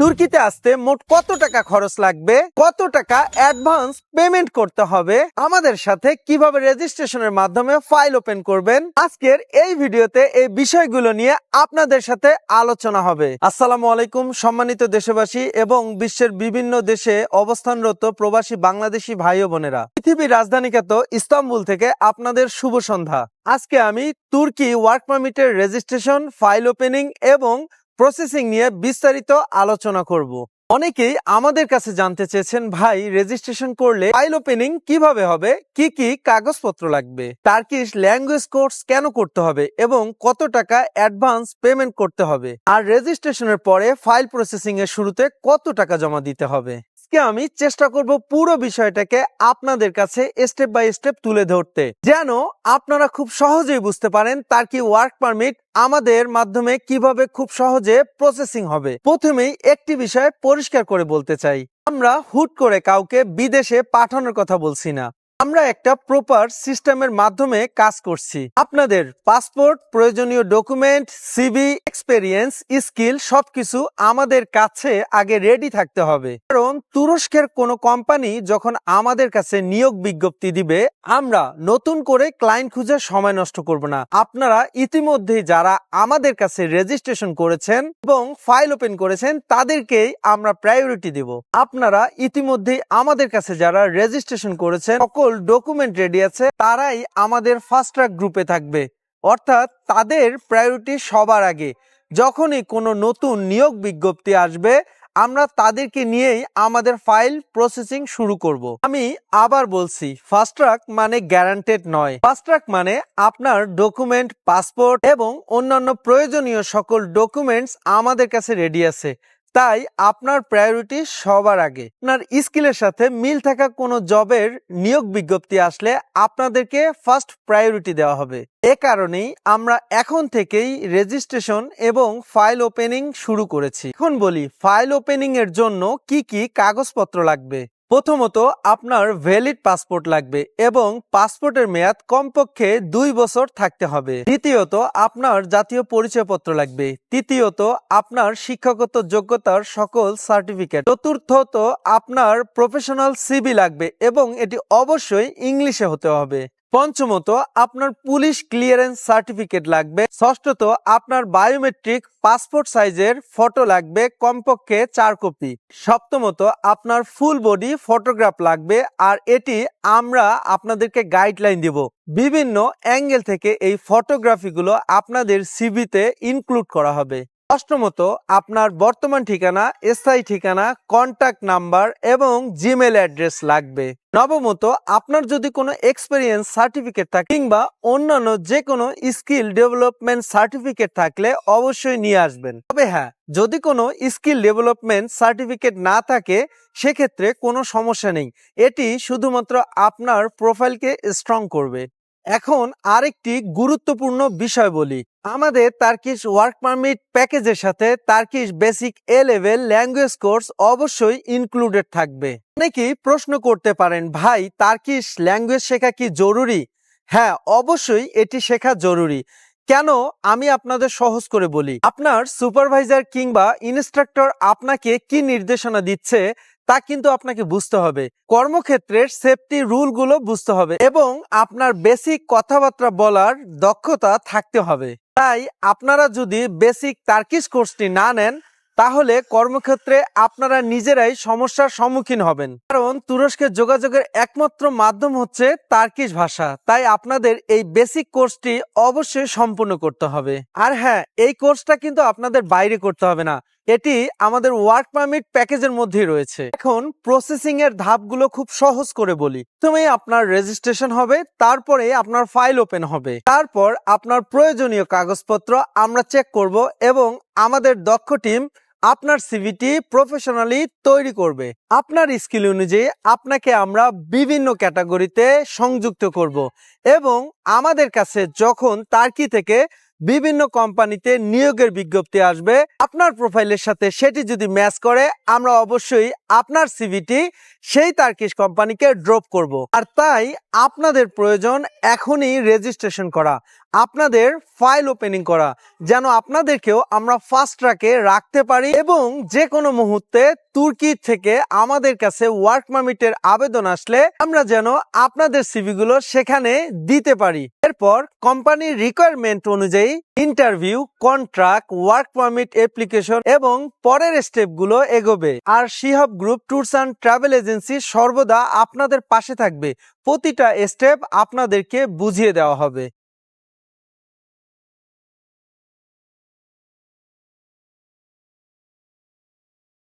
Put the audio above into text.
তুর্কিতে আসতে মোট কত টাকা খরচ লাগবে, কত টাকা অ্যাডভান্স পেমেন্ট করতে হবে, আমাদের সাথে কিভাবে রেজিস্ট্রেশনের মাধ্যমে ফাইল ওপেন করবেন, আজকের এই ভিডিওতে এই বিষয়গুলো নিয়ে আপনাদের সাথে আলোচনা হবে। আসসালামু আলাইকুম সম্মানিত দেশবাসী এবং বিশ্বের বিভিন্ন দেশে অবস্থানরত প্রবাসী বাংলাদেশি ভাই ও বোনেরা, পৃথিবীর রাজধানী খ্যাত ইস্তাম্বুল থেকে আপনাদের শুভ সন্ধ্যা। আজকে আমি তুর্কি ওয়ার্ক পারমিটের রেজিস্ট্রেশন, ফাইল ওপেনিং এবং প্রসেসিং নিয়ে বিস্তারিত আলোচনা করব। অনেকেই আমাদের কাছে জানতে চেয়েছেন, ভাই রেজিস্ট্রেশন করলে ফাইল ওপেনিং কিভাবে হবে, কি কি কাগজপত্র লাগবে, টার্কিশ ল্যাঙ্গুয়েজ কোর্স কেন করতে হবে এবং কত টাকা অ্যাডভান্স পেমেন্ট করতে হবে, আর রেজিস্ট্রেশনের পরে ফাইল প্রসেসিং এর শুরুতে কত টাকা জমা দিতে হবে। আজকে আমি চেষ্টা করব পুরো বিষয়টাকে আপনাদের কাছে স্টেপ বাই স্টেপ তুলে ধরতে, যেন আপনারা খুব সহজেই বুঝতে পারেন টার্কি ওয়ার্ক পারমিট আমাদের মাধ্যমে কিভাবে খুব সহজে প্রসেসিং হবে। প্রথমেই একটি বিষয় পরিষ্কার করে বলতে চাই, আমরা হুট করে কাউকে বিদেশে পাঠানোর কথা বলছি না। আমরা একটা প্রপার সিস্টেমের মাধ্যমে কাজ করছি। আপনাদের পাসপোর্ট, প্রয়োজনীয় ডকুমেন্ট, সিভি, এক্সপেরিয়েন্স, স্কিল সবকিছু আমাদের কাছে আগে রেডি থাকতে হবে। কারণ তুরস্কের কোনো কোম্পানি যখন আমাদের কাছে নিয়োগ বিজ্ঞপ্তি দিবে, আমরা নতুন করে ক্লায়েন্ট খুঁজে সময় নষ্ট করব না। আপনারা ইতিমধ্যেই যারা আমাদের কাছে রেজিস্ট্রেশন করেছেন এবং ফাইল ওপেন করেছেন তাদেরকেই আমরা প্রায়োরিটি দেব। আপনারা ইতিমধ্যেই আমাদের কাছে যারা রেজিস্ট্রেশন করেছেন, সকল ডকুমেন্ট রেডি আছে, তারাই আমাদের ফাস্ট ট্র্যাক গ্রুপে থাকবে। অর্থাৎ তাদের প্রায়োরিটি সবার আগে। যখনই কোনো নতুন নিয়োগ বিজ্ঞপ্তি আসবে, আমরা তাদেরকে নিয়েই আমাদের ফাইল প্রসেসিং শুরু করব। আমি আবার বলছি, ফাস্ট ট্র্যাক মানে গ্যারান্টেড নয়। ফাস্ট ট্র্যাক মানে আপনার ডকুমেন্ট, পাসপোর্ট এবং অন্যান্য প্রয়োজনীয় সকল ডকুমেন্টস আমাদের কাছে রেডি আছে, তাই আপনার প্রায়োরিটি সবার আগে। আপনার স্কিলের সাথে মিল থাকা কোনো জবের নিয়োগ বিজ্ঞপ্তি আসলে আপনাদেরকে ফার্স্ট প্রায়োরিটি দেওয়া হবে। এ কারণেই আমরা এখন থেকেই রেজিস্ট্রেশন এবং ফাইল ওপেনিং শুরু করেছি। এখন বলি, ফাইল ওপেনিং এর জন্য কি কি কাগজপত্র লাগবে। প্রথমত আপনার ভ্যালিড পাসপোর্ট লাগবে এবং পাসপোর্টের মেয়াদ কমপক্ষে 2 বছর থাকতে হবে। দ্বিতীয়ত আপনার জাতীয় পরিচয়পত্র লাগবে। তৃতীয়ত আপনার শিক্ষাগত যোগ্যতার সকল সার্টিফিকেট। চতুর্থত আপনার প্রফেশনাল সিভি লাগবে এবং এটি অবশ্যই ইংলিশে হতে হবে। পঞ্চমত আপনার পুলিশ ক্লিয়ারেন্স সার্টিফিকেট লাগবে। ষষ্ঠত আপনার বায়োমেট্রিক পাসপোর্ট সাইজের ফটো লাগবে, কমপক্ষে 4 কপি। সপ্তমত আপনার ফুল বডি ফটোগ্রাফ লাগবে, আর এটি আমরা আপনাদেরকে গাইডলাইন দিব। বিভিন্ন অ্যাঙ্গেল থেকে এই ফটোগ্রাফিগুলো আপনাদের সিভিতে ইনক্লুড করা হবে। অষ্টমত আপনার বর্তমান ঠিকানা, স্থায়ী ঠিকানা, কন্ট্যাক্ট নাম্বার এবং জিমেল অ্যাড্রেস লাগবে। নবমত আপনার যদি কোনো এক্সপেরিয়েন্স সার্টিফিকেট থাকে কিংবা অন্যান্য যে কোনো স্কিল ডেভেলপমেন্ট সার্টিফিকেট থাকলে অবশ্যই নিয়ে আসবেন। তবে হ্যাঁ, যদি কোনো স্কিল ডেভেলপমেন্ট সার্টিফিকেট না থাকে সেক্ষেত্রে কোনো সমস্যা নেই, এটি শুধুমাত্র আপনার প্রোফাইলকে স্ট্রং করবে। এখন আরেকটি গুরুত্বপূর্ণ বিষয় বলি, আমাদের টার্কিশ ওয়ার্ক পারমিট প্যাকেজের সাথে টার্কিশ বেসিক এ লেভেল ল্যাঙ্গুয়েজ কোর্স অবশ্যই ইনক্লুডেড থাকবে। অনেকেই প্রশ্ন করতে পারেন, ভাই টার্কিশ ল্যাঙ্গুয়েজ শেখা কি জরুরি? হ্যাঁ, অবশ্যই এটি শেখা জরুরি। কেন, আমি আপনাদের সহজ করে বলি। আপনার সুপারভাইজার কিংবা ইনস্ট্রাক্টর আপনাকে কি নির্দেশনা দিচ্ছে তা কিন্তু আপনাকে বুঝতে হবে। কর্মক্ষেত্রের সেফটি রুলগুলো বুঝতে হবে এবং আপনার বেসিক কথাবার্তা বলার দক্ষতা থাকতে হবে। তাই আপনারা যদি বেসিক টার্কিশ কোর্সটি না নেন তাহলে কর্মক্ষেত্রে আপনারা নিজেরাই সমস্যার সম্মুখীন হবেন। কারণ তুরস্কের যোগাযোগের একমাত্র মাধ্যম হচ্ছে টার্কিশ ভাষা, তাই আপনাদের এই বেসিক কোর্সটি অবশ্যই সম্পূর্ণ করতে হবে। আর হ্যাঁ, এই কোর্সটা কিন্তু আপনাদের বাইরে করতে হবে না, এটি আমাদের ওয়ার্ক পারমিট প্যাকেজের মধ্যেই রয়েছে। এখন প্রসেসিং এর ধাপগুলো খুব সহজ করে বলি। প্রথমে আপনার রেজিস্ট্রেশন হবে, তারপরে আপনার ফাইল ওপেন হবে, তারপর আপনার প্রয়োজনীয় কাগজপত্র আমরা চেক করব এবং আমাদের দক্ষ টিম আপনার সিভিটি প্রফেশনালি তৈরি করবে। আপনার স্কিল অনুযায়ী আপনাকে আমরা বিভিন্ন ক্যাটাগরিতে সংযুক্ত করব এবং আমাদের কাছে যখন টার্কি থেকে বিভিন্ন কোম্পানিতে নিয়োগের বিজ্ঞপ্তি আসবে। আপনার প্রোফাইলের সাথে সেটি যদি ম্যাচ করে আমরা অবশ্যই আপনার সিভিটি সেই টার্কিশ কোম্পানিকে ড্রপ করব। আর তাই আপনাদের প্রয়োজন এখনই রেজিস্ট্রেশন করা, আপনাদের ফাইল ওপেনিং করা, যেন আপনাদেরকেও আমরা ফাস্ট ট্র্যাকে রাখতে পারি এবং যে কোনো মুহূর্তে তুর্কি থেকে আমাদের কাছে ওয়ার্ক পারমিটের আবেদন আসলে আমরা যেন আপনাদের সিভিগুলো সেখানে দিতে পারি। এরপর কোম্পানির রিকোয়ারমেন্ট অনুযায়ী interview, contract, work permit application এবং পরের স্টেপগুলো এগোবে। আর Shihab group tours and travel agency সর্বদা আপনাদের পাশে থাকবে, প্রতিটা স্টেপ আপনাদেরকে বুঝিয়ে দেওয়া হবে।